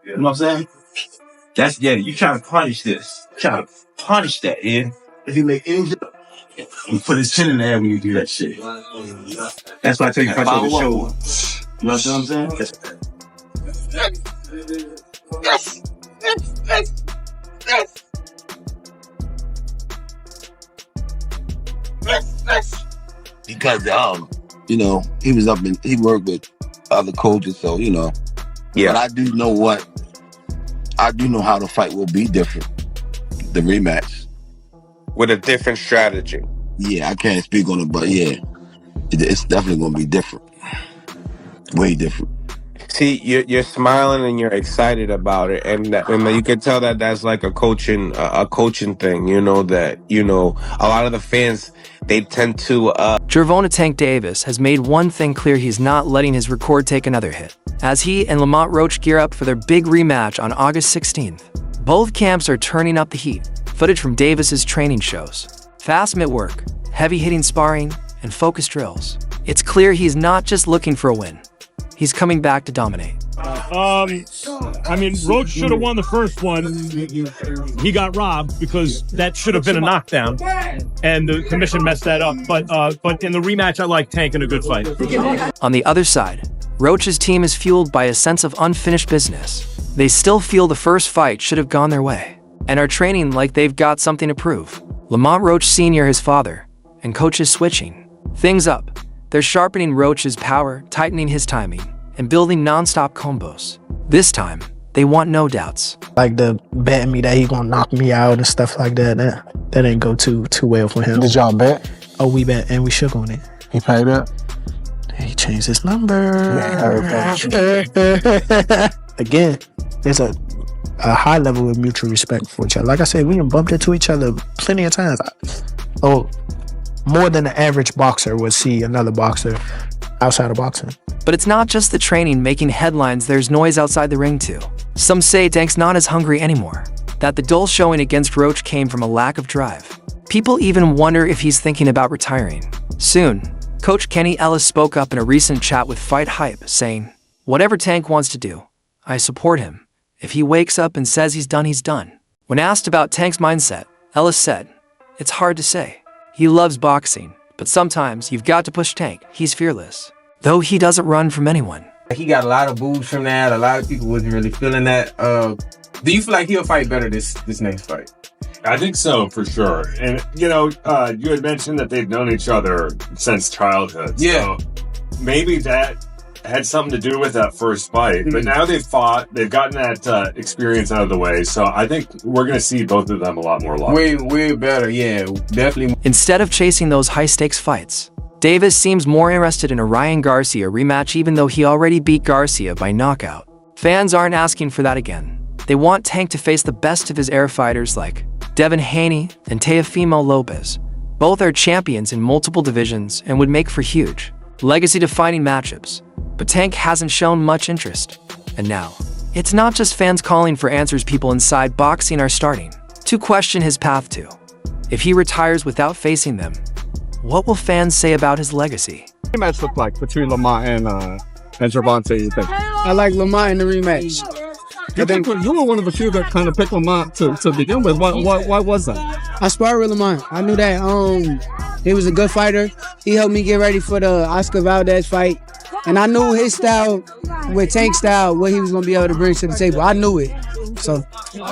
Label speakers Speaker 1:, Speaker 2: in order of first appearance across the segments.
Speaker 1: You know what I'm saying? That's, yeah, you trying to punish this. Trying to punish that, yeah? If you make any you put his chin in the air when you do that shit. That's why I tell you, punch over the shoulder. You know what I'm saying?
Speaker 2: Because, you know, he was up and he worked with other coaches, so, you know. Yeah. But I do know how the fight will be different. The rematch.
Speaker 3: With a different strategy.
Speaker 2: Yeah, I can't speak on it, but yeah, it's definitely going to be different. Way different.
Speaker 3: See, you're smiling and you're excited about it, and you can tell that that's like a coaching thing. You know that a lot of the fans, they tend to.
Speaker 4: Gervonta Tank Davis has made one thing clear: he's not letting his record take another hit. As he and Lamont Roach gear up for their big rematch on August 16th, both camps are turning up the heat. Footage from Davis's training shows fast mitt work, heavy-hitting sparring, and focused drills. It's clear he's not just looking for a win. He's coming back to dominate.
Speaker 5: I mean, Roach should have won the first one. He got robbed because that should have been a knockdown, and the commission messed that up. But in the rematch, I like Tank in a good fight.
Speaker 4: On the other side, Roach's team is fueled by a sense of unfinished business. They still feel the first fight should have gone their way, and are training like they've got something to prove. Lamont Roach Sr., his father, and coach is switching things up. They're sharpening Roach's power, tightening his timing, and building non-stop combos. This time, they want no doubts.
Speaker 6: Like the betting me that he gonna knock me out and stuff like that. That didn't go too well for him.
Speaker 7: Did y'all bet?
Speaker 6: Oh, we bet and we shook on it.
Speaker 7: He paid up?
Speaker 6: He changed his number.
Speaker 7: Yeah,
Speaker 6: again, there's a high level of mutual respect for each other. Like I said, we done bumped into each other plenty of times. Oh, more than the average boxer would see another boxer outside of boxing.
Speaker 4: But it's not just the training making headlines, there's noise outside the ring too. Some say Tank's not as hungry anymore, that the dull showing against Roach came from a lack of drive. People even wonder if he's thinking about retiring. Soon, Coach Kenny Ellis spoke up in a recent chat with Fight Hype, saying, "Whatever Tank wants to do, I support him. If he wakes up and says he's done, he's done." When asked about Tank's mindset, Ellis said, "It's hard to say. He loves boxing, but sometimes you've got to push Tank. He's fearless, though he doesn't run from anyone."
Speaker 8: He got a lot of boos from that. A lot of people wasn't really feeling that. Do you feel like he'll fight better this next fight?
Speaker 5: I think so, for sure. And, you had mentioned that they've known each other since childhood.
Speaker 8: Yeah.
Speaker 5: So maybe that had something to do with that first fight. But now they've fought, they've gotten that experience out of the way. So I think we're going to see both of them a lot more live.
Speaker 8: Way better, yeah, definitely.
Speaker 4: Instead of chasing those high-stakes fights, Davis seems more interested in a Ryan Garcia rematch, even though he already beat Garcia by knockout. Fans aren't asking for that again. They want Tank to face the best of his era fighters like Devin Haney and Teofimo Lopez. Both are champions in multiple divisions and would make for huge, legacy-defining matchups. But Tank hasn't shown much interest. And now, it's not just fans calling for answers. People inside boxing are starting to question his path too. If he retires without facing them, what will fans say about his legacy?
Speaker 7: What the rematch look like between Lamont and Gervonta, you think?
Speaker 9: I like Lamont in the rematch.
Speaker 7: You were one of the few that kind of picked Lamont to begin with. Why was that?
Speaker 9: I sparred with Lamont. I knew that he was a good fighter. He helped me get ready for the Oscar Valdez fight. And I knew his style with Tank's style, what he was going to be able to bring to the table. I knew it. So,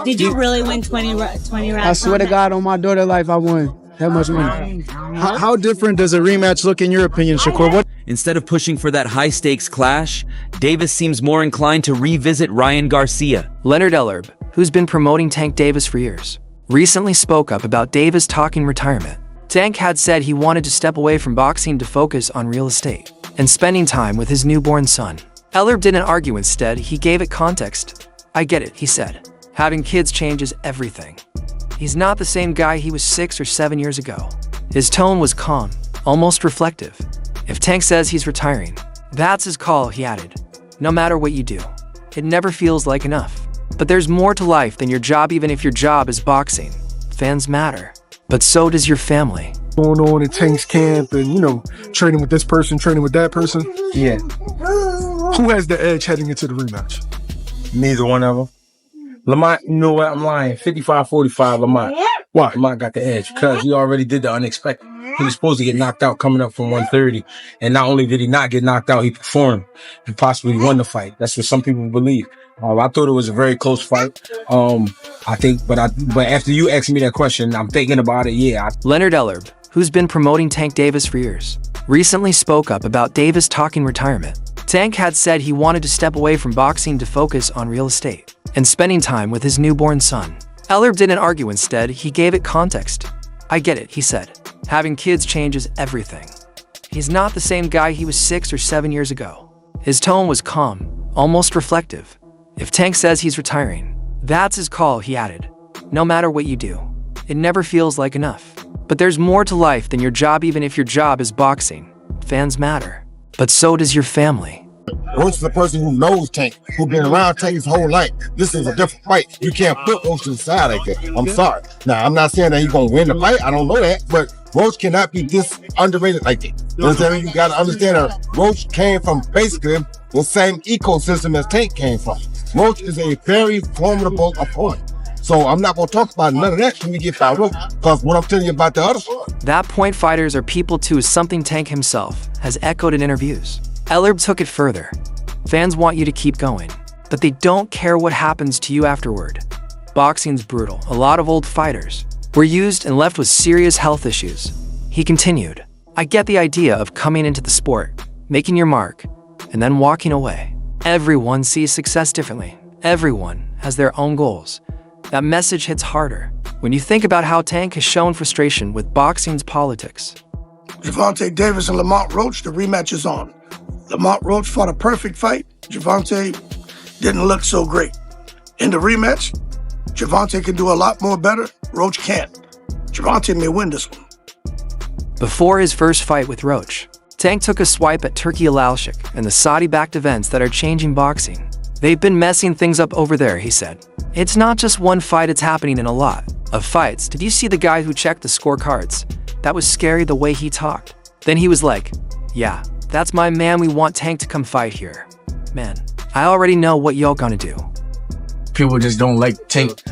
Speaker 10: did you really win 20 rounds?
Speaker 9: I swear to God, on my daughter's life, I won that much money.
Speaker 7: How different does a rematch look in your opinion, Shakur?
Speaker 11: Instead of pushing for that high-stakes clash, Davis seems more inclined to revisit Ryan Garcia.
Speaker 4: Leonard Ellerb, who's been promoting Tank Davis for years, recently spoke up about Davis talking retirement. Tank had said he wanted to step away from boxing to focus on real estate and spending time with his newborn son. Ellerb didn't argue. Instead, he gave it context. "I get it," he said. "Having kids changes everything. He's not the same guy he was 6 or 7 years ago." His tone was calm, almost reflective. If Tank says he's retiring, that's his call, he added. "No matter what you do, it never feels like enough. But there's more to life than your job, even if your job is boxing. Fans matter, but so does your family."
Speaker 7: Going on in Tank's camp and, training with this person, training with that person.
Speaker 8: Yeah.
Speaker 7: Who has the edge heading into the rematch?
Speaker 12: Neither one of them. Lamont, you know what? I'm lying. 55-45, Lamont. Why? Lamont got the edge because he already did the unexpected. He was supposed to get knocked out coming up from 130. And not only did he not get knocked out, he performed. He possibly won the fight. That's what some people believe. I thought it was a very close fight. I think, but after you asked me that question, I'm thinking about it. Yeah.
Speaker 4: Leonard Ellerb, who's been promoting Tank Davis for years, recently spoke up about Davis talking retirement. Tank had said he wanted to step away from boxing to focus on real estate and spending time with his newborn son. Ellerb didn't argue. Instead, he gave it context. I get it, he said. Having kids changes everything. He's not the same guy he was 6 or 7 years ago. His tone was calm, almost reflective. If Tank says he's retiring, that's his call, he added. No matter what you do, it never feels like enough. But there's more to life than your job, even if your job is boxing. Fans matter, but so does your family.
Speaker 13: Roach is a person who knows Tank, who's been around Tank his whole life. This is a different fight. You can't put Roach to the side like that. I'm sorry. Now, I'm not saying that he's going to win the fight. I don't know that. But Roach cannot be this underrated like that. You know what I'm saying? You got to understand that Roach came from basically the same ecosystem as Tank came from. Roach is a very formidable opponent. So I'm not going to talk about none of that when we get by Roach, because what I'm telling you about the other side.
Speaker 4: That point fighters are people too is something Tank himself has echoed in interviews. Ellerb took it further. Fans want you to keep going, but they don't care what happens to you afterward. Boxing's brutal. A lot of old fighters were used and left with serious health issues. He continued, I get the idea of coming into the sport, making your mark, and then walking away. Everyone sees success differently. Everyone has their own goals. That message hits harder when you think about how Tank has shown frustration with boxing's politics.
Speaker 14: Gervonta Davis and Lamont Roach, the rematch is on. Lamont Roach fought a perfect fight. Gervonta didn't look so great. In the rematch, Gervonta can do a lot more better. Roach can't. Gervonta may win this one.
Speaker 4: Before his first fight with Roach, Tank took a swipe at Turki Alalshik and the Saudi-backed events that are changing boxing. They've been messing things up over there, he said. It's not just one fight, it's happening in a lot of fights. Did you see the guy who checked the scorecards? That was scary the way he talked. Then he was like, yeah, that's my man, we want Tank to come fight here. Man, I already know what y'all gonna do.
Speaker 8: People just don't like Tank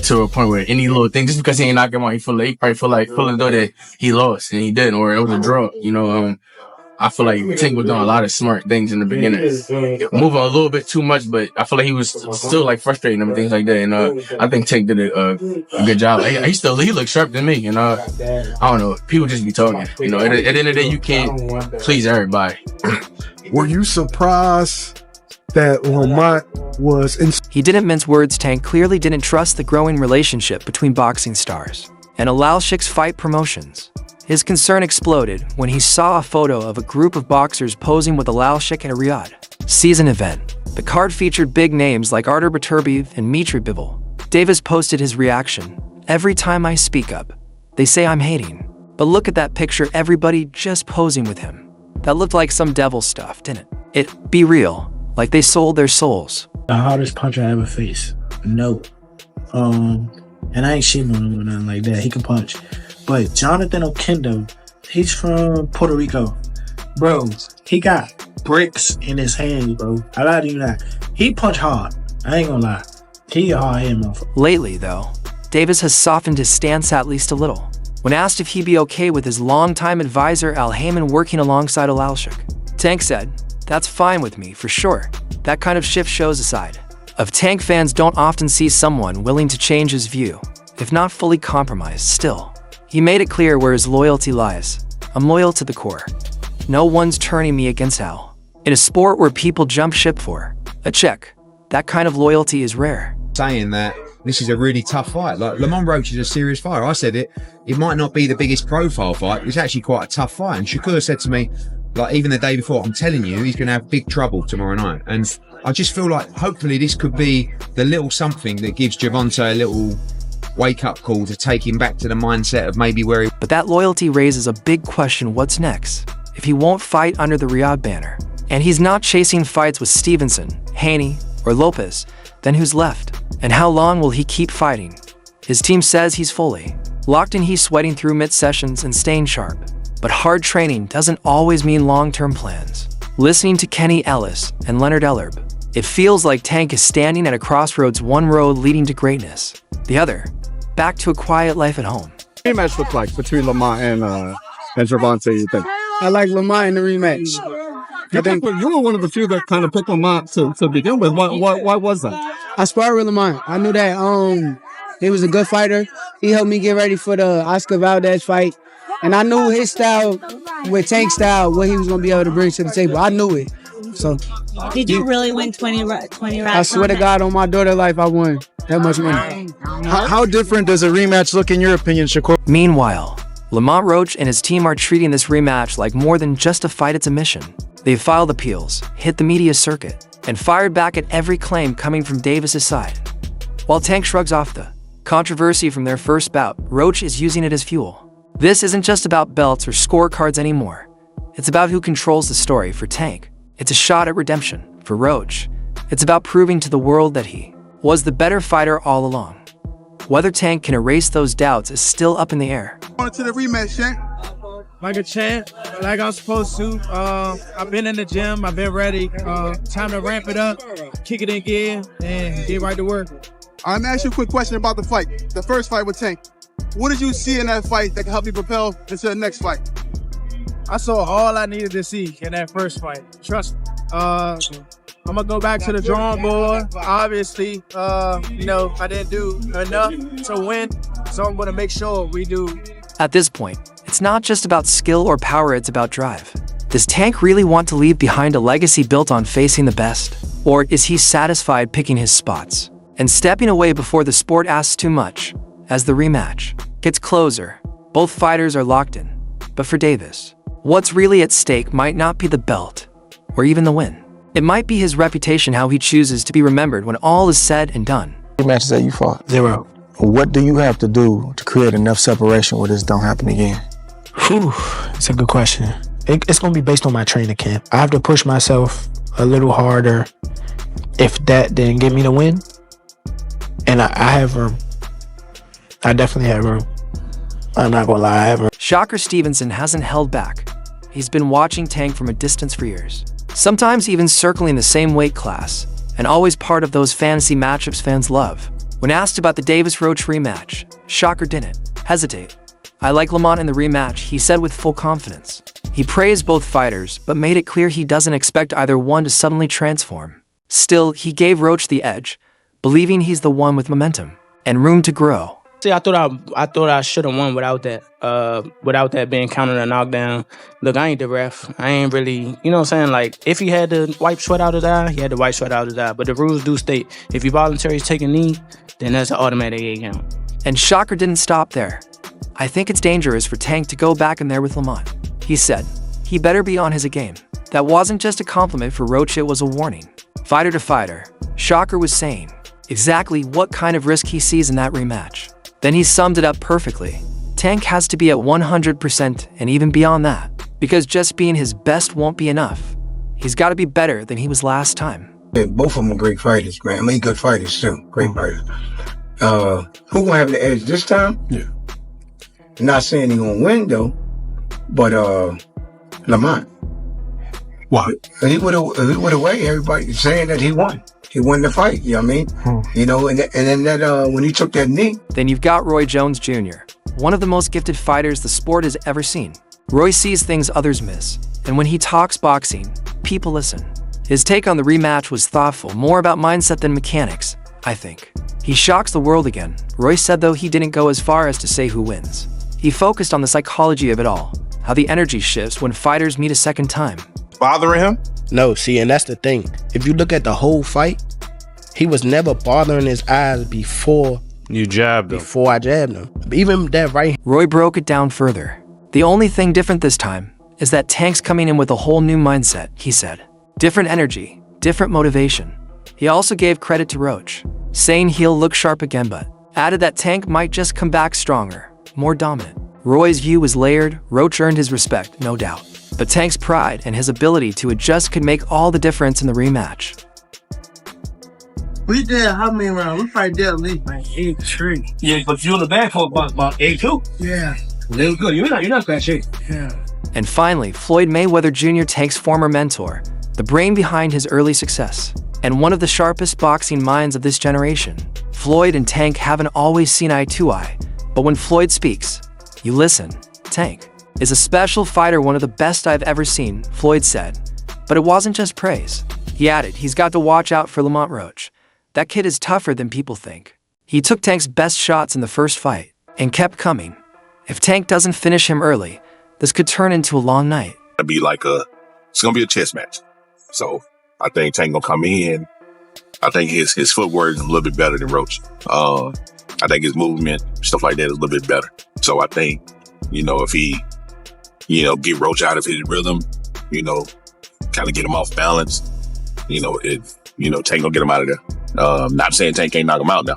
Speaker 8: to a point where any little thing, just because he ain't knock him out, he probably feel as though that he lost and he didn't, or it was a draw. You know, I feel like Tank was doing a lot of smart things in the beginning, moving a little bit too much, but I feel like he was still like frustrating him and things like that. And I think Tank did a good job. He looked sharp than me. And I don't know, people just be talking. You know, at the end of the day, you can't please everybody.
Speaker 15: Were you surprised that Lamont was in?
Speaker 4: He didn't mince words. Tank clearly didn't trust the growing relationship between boxing stars and Alalshik's fight promotions. His concern exploded when he saw a photo of a group of boxers posing with Alalshik at a Riyadh season event. The card featured big names like Artur Beterbiev and Mitri Bivol. Davis posted his reaction. Every time I speak up, they say I'm hating. But look at that picture, everybody just posing with him. That looked like some devil stuff, didn't it? It be real, like they sold their souls.
Speaker 6: The hardest puncher I ever faced. No. And I ain't shitting on him or nothing like that. He can punch. But Jonathan Oquendo, he's from Puerto Rico. Bro, he got bricks in his hands, bro. I lie to you not. He punch hard. I ain't gonna lie. He a hard hit, motherfucker.
Speaker 4: Lately, though, Davis has softened his stance at least a little. When asked if he'd be okay with his longtime advisor Al Heyman working alongside Alalshik, Tank said, that's fine with me, for sure. That kind of shift shows a side of Tank fans don't often see someone willing to change his view, if not fully compromised still. He made it clear where his loyalty lies. I'm loyal to the core. No one's turning me against Al. In a sport where people jump ship for a check, that kind of loyalty is rare.
Speaker 16: Saying that this is a really tough fight. Like, Lamont Roach is a serious fighter. I said it. It might not be the biggest profile fight. It's actually quite a tough fight. And Shakur said to me, like, even the day before, I'm telling you, he's going to have big trouble tomorrow night. And I just feel like hopefully this could be the little something that gives Gervonta a little wake-up call to take him back to the mindset of maybe where he...
Speaker 4: But that loyalty raises a big question. What's next? If he won't fight under the Riyadh banner, and he's not chasing fights with Stevenson, Haney, or Lopez, then who's left? And how long will he keep fighting? His team says he's fully locked in. He's sweating through mid-sessions and staying sharp. But hard training doesn't always mean long-term plans. Listening to Kenny Ellis and Leonard Ellerb, It feels like Tank is standing at a crossroads, one road leading to greatness, the other, back to a quiet life at home.
Speaker 7: Rematch look like between Lamont and Gervonta, you think?
Speaker 9: I like Lamont in the rematch.
Speaker 7: I think you were one of the few that kind of picked Lamont to begin with. Why was that?
Speaker 9: I sparred with Lamont. I knew that he was a good fighter. He helped me get ready for the Oscar Valdez fight. And I knew his style with Tank style, what he was going to be able to bring to the table. I knew it. So,
Speaker 10: did you really win 20 rounds?
Speaker 9: I swear to God, on my daughter's life, I won that much money.
Speaker 17: How different does a rematch look in your opinion, Shakur?
Speaker 4: Meanwhile, Lamont Roach and his team are treating this rematch like more than just a fight, it's a mission. They've filed appeals, hit the media circuit, and fired back at every claim coming from Davis's side. While Tank shrugs off the controversy from their first bout, Roach is using it as fuel. This isn't just about belts or scorecards anymore. It's about who controls the story for Tank. It's a shot at redemption for Roach. It's about proving to the world that he was the better fighter all along. Whether Tank can erase those doubts is still up in the air.
Speaker 18: On to the rematch, Tank.
Speaker 19: Like a champ, like I'm supposed to. I've been in the gym, I've been ready. Time to ramp it up, kick it in gear, and get right to work.
Speaker 18: I'm gonna ask you a quick question about the fight. The first fight with Tank. What did you see in that fight that can help you propel into the next fight?
Speaker 19: I saw all I needed to see in that first fight. Trust me. I'm gonna go back to the drawing board. Obviously, I didn't do enough to win, so I'm gonna make sure we do.
Speaker 4: At this point, it's not just about skill or power, it's about drive. Does Tank really want to leave behind a legacy built on facing the best? Or is he satisfied picking his spots and stepping away before the sport asks too much? As the rematch gets closer, both fighters are locked in. But for Davis, what's really at stake might not be the belt or even the win. It might be his reputation, how he chooses to be remembered when all is said and done.
Speaker 6: How many matches that you fought? 0. What do you have to do to create enough separation where this don't happen again? Whew, it's a good question. It's going to be based on my training camp. I have to push myself a little harder if that didn't get me the win. And I have room. I definitely have room. I'm not going to lie, I have room.
Speaker 4: Shocker Stevenson hasn't held back. He's been watching Tank from a distance for years. Sometimes even circling the same weight class, and always part of those fantasy matchups fans love. When asked about the Davis-Roach rematch, Shocker didn't hesitate. I like Lamont in the rematch, he said with full confidence. He praised both fighters, but made it clear he doesn't expect either one to suddenly transform. Still, he gave Roach the edge, believing he's the one with momentum and room to grow.
Speaker 8: See, I thought I should have won without that being counted a knockdown. Look, I ain't the ref. I ain't really, you know what I'm saying? Like, if he had to wipe sweat out his eye, he had to wipe sweat out his eye. But the rules do state, if you voluntarily take a knee, then that's an automatic 8 count.
Speaker 4: And Shocker didn't stop there. I think it's dangerous for Tank to go back in there with Lamont. He said, he better be on his game. That wasn't just a compliment for Roach, it was a warning. Fighter to fighter, Shocker was saying exactly what kind of risk he sees in that rematch. Then he summed it up perfectly. Tank has to be at 100% and even beyond that, because just being his best won't be enough. He's got to be better than he was last time.
Speaker 20: Yeah, both of them are great fighters, man. I mean, good fighters too. Great fighters. Who gonna have the edge this time?
Speaker 15: Yeah.
Speaker 20: Not saying he gonna win though, but Lamont.
Speaker 15: Why?
Speaker 20: He would have won. Everybody saying that he won. He won the fight, you know what I mean? You know, and then that when he took that knee.
Speaker 4: Then you've got Roy Jones Jr., one of the most gifted fighters the sport has ever seen. Roy sees things others miss, and when he talks boxing, people listen. His take on the rematch was thoughtful, more about mindset than mechanics, I think. He shocks the world again. Roy said though he didn't go as far as to say who wins. He focused on the psychology of it all, how the energy shifts when fighters meet a second time.
Speaker 1: Bothering him?
Speaker 21: No, see, and that's the thing. If you look at the whole fight, he was never bothering his eyes before
Speaker 3: you jabbed him.
Speaker 21: Before I jabbed him. Even that right.
Speaker 4: Roy broke it down further. The only thing different this time is that Tank's coming in with a whole new mindset, he said. Different energy, different motivation. He also gave credit to Roach, saying he'll look sharp again, but added that Tank might just come back stronger, more dominant. Roy's view was layered. Roach earned his respect, no doubt. But Tank's pride and his ability to adjust could make all the difference in the rematch.
Speaker 18: We did how many rounds? We probably did at least like 8-3.
Speaker 1: Yeah, but you in the bag for about 8-2.
Speaker 18: Yeah.
Speaker 1: That was good. You're not that shape.
Speaker 18: Yeah.
Speaker 4: And finally, Floyd Mayweather Jr., Tank's former mentor, the brain behind his early success. and one of the sharpest boxing minds of this generation. Floyd and Tank haven't always seen eye to eye, but when Floyd speaks, you listen. Tank is a special fighter, one of the best I've ever seen, Floyd said. But it wasn't just praise. He added, he's got to watch out for Lamont Roach. That kid is tougher than people think. He took Tank's best shots in the first fight and kept coming. If Tank doesn't finish him early, this could turn into a long night.
Speaker 1: It's gonna be a chess match. So I think Tank gonna come in. I think his footwork is a little bit better than Roach. I think his movement, stuff like that, is a little bit better. So I think, if he, get Roach out of his rhythm, kind of get him off balance, Tank gonna get him out of there. Not saying Tank can't knock him out now.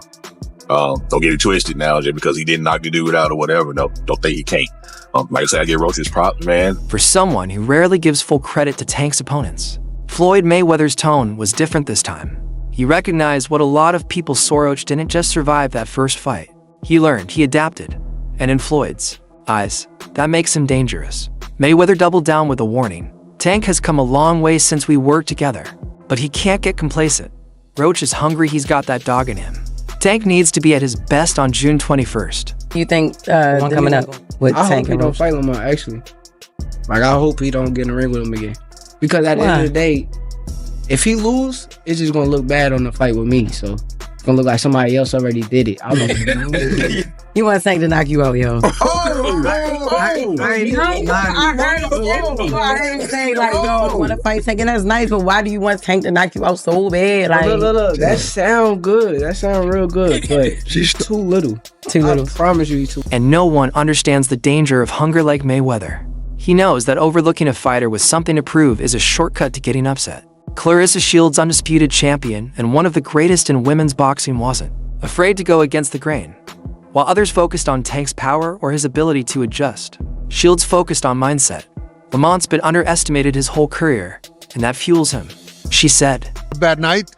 Speaker 1: Don't get it twisted now, just because he didn't knock the dude out or whatever. No, don't think he can't. Like I said, I give Roach his props, man.
Speaker 4: For someone who rarely gives full credit to Tank's opponents, Floyd Mayweather's tone was different this time. He recognized what a lot of people saw. Roach didn't just survive that first fight. He learned, he adapted. And in Floyd's eyes, that makes him dangerous. Mayweather doubled down with a warning. Tank has come a long way since we worked together, but he can't get complacent. Roach is hungry, he's got that dog in him. Tank needs to be at his best on June 21st.
Speaker 2: You think one coming up with
Speaker 9: I
Speaker 2: Tank
Speaker 9: hope he
Speaker 2: and
Speaker 9: don't
Speaker 2: Roach?
Speaker 9: fight Lamont, actually. Like, I hope he don't get in the ring with him again. Because at the end of the day, if he lose, it's just going to look bad on the fight with me. So it's going to look like somebody else already did it. I don't know.
Speaker 2: You want Tank to knock you out, yo.
Speaker 9: I
Speaker 2: heard him say, like, yo, I want to fight Tank, and that's nice, but why do you want Tank to knock you out so bad? Like,
Speaker 9: Look, that sound good. That sound real good, but she's too little. I promise you he's too.
Speaker 4: And no one understands the danger of hunger like Mayweather. He knows that overlooking a fighter with something to prove is a shortcut to getting upset. Clarissa Shields, undisputed champion and one of the greatest in women's boxing, wasn't afraid to go against the grain. While others focused on Tank's power or his ability to adjust, Shields focused on mindset. Lamont's been underestimated his whole career, and that fuels him. She said,
Speaker 18: Bad night.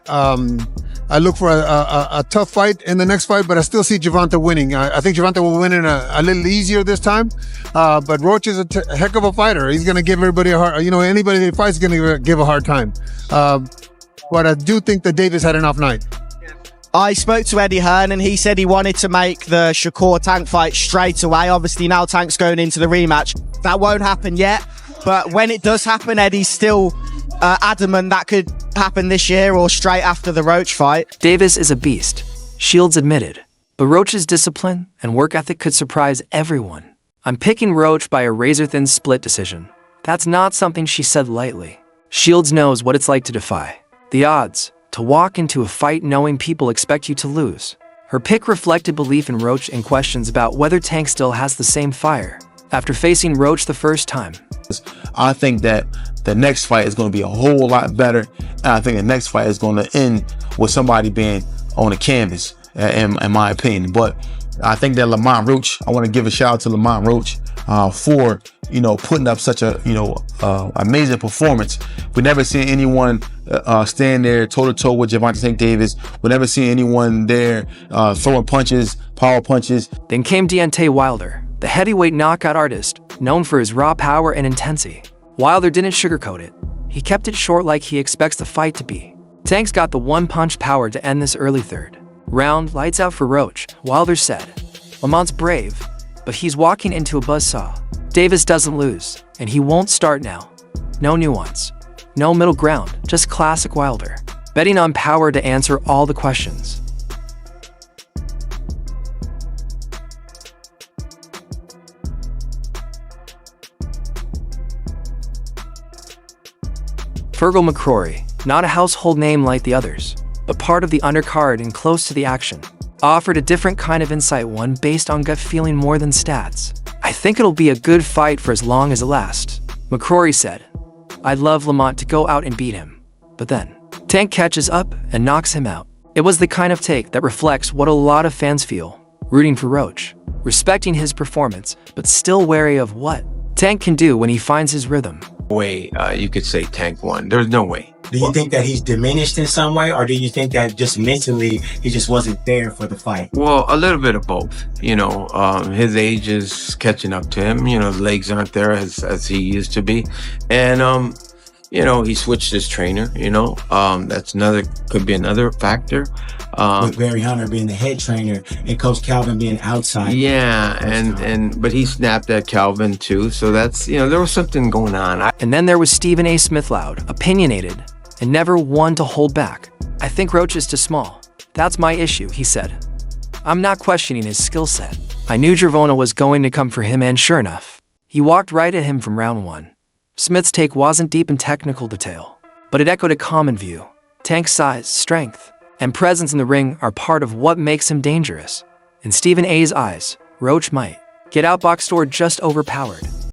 Speaker 18: I look for a tough fight in the next fight, but I still see Gervonta winning. I think Gervonta will win in a little easier this time. But Roach is a heck of a fighter. He's going to give everybody a hard, anybody that fights is going to give a hard time. But I do think that Davis had an off night.
Speaker 22: I spoke to Eddie Hearn and he said he wanted to make the Shakur Tank fight straight away. Obviously now Tank's going into the rematch. That won't happen yet, but when it does happen, Eddie's still adamant that could happen this year or straight after the Roach fight.
Speaker 4: Davis is a beast, Shields admitted, but Roach's discipline and work ethic could surprise everyone. I'm picking Roach by a razor-thin split decision. That's not something she said lightly. Shields knows what it's like to defy the odds, to walk into a fight knowing people expect you to lose. Her pick reflected belief in Roach and questions about whether Tank still has the same fire after facing Roach the first time.
Speaker 1: I think that the next fight is going to be a whole lot better. And I think the next fight is going to end with somebody being on the canvas, in my opinion. But I think that Lamont Roach, I want to give a shout out to Lamont Roach for, putting up such a, amazing performance. We never seen anyone stand there toe-to-toe with Gervonta Tank Davis. We never seen anyone there throwing punches, power punches.
Speaker 4: Then came Deontay Wilder, the heavyweight knockout artist, known for his raw power and intensity. Wilder didn't sugarcoat it. He kept it short like he expects the fight to be. Tank's got the one-punch power to end this early third round. Lights out for Roach, Wilder said. Lamont's brave, but he's walking into a buzzsaw. Davis doesn't lose, and he won't start now. No nuance, no middle ground, just classic Wilder. Betting on power to answer all the questions. Fergal McCrory, not a household name like the others, but part of the undercard and close to the action, offered a different kind of insight, one based on gut feeling more than stats. I think it'll be a good fight for as long as it lasts, McCrory said. I'd love Lamont to go out and beat him, but then Tank catches up and knocks him out. It was the kind of take that reflects what a lot of fans feel, rooting for Roach, respecting his performance, but still wary of what Tank can do when he finds his rhythm.
Speaker 3: Way you could say Tank won. There's no way.
Speaker 23: Do you think that he's diminished in some way, or do you think that just mentally he just wasn't there for the fight?
Speaker 3: Well, a little bit of both. His age is catching up to him. The legs aren't there as he used to be, and
Speaker 5: he switched his trainer, that's could be another factor.
Speaker 23: With Barry Hunter being the head trainer and Coach Calvin being outside.
Speaker 5: Yeah, but he snapped at Calvin too, so that's, there was something going on.
Speaker 4: And then there was Stephen A. Smithloud, opinionated and never one to hold back. I think Roach is too small. That's my issue, he said. I'm not questioning his skill set. I knew Gervonta was going to come for him, and sure enough, he walked right at him from round one. Smith's take wasn't deep in technical detail, but it echoed a common view. Tank's size, strength, and presence in the ring are part of what makes him dangerous. In Stephen A.'s eyes, Roach might get outboxed or just overpowered.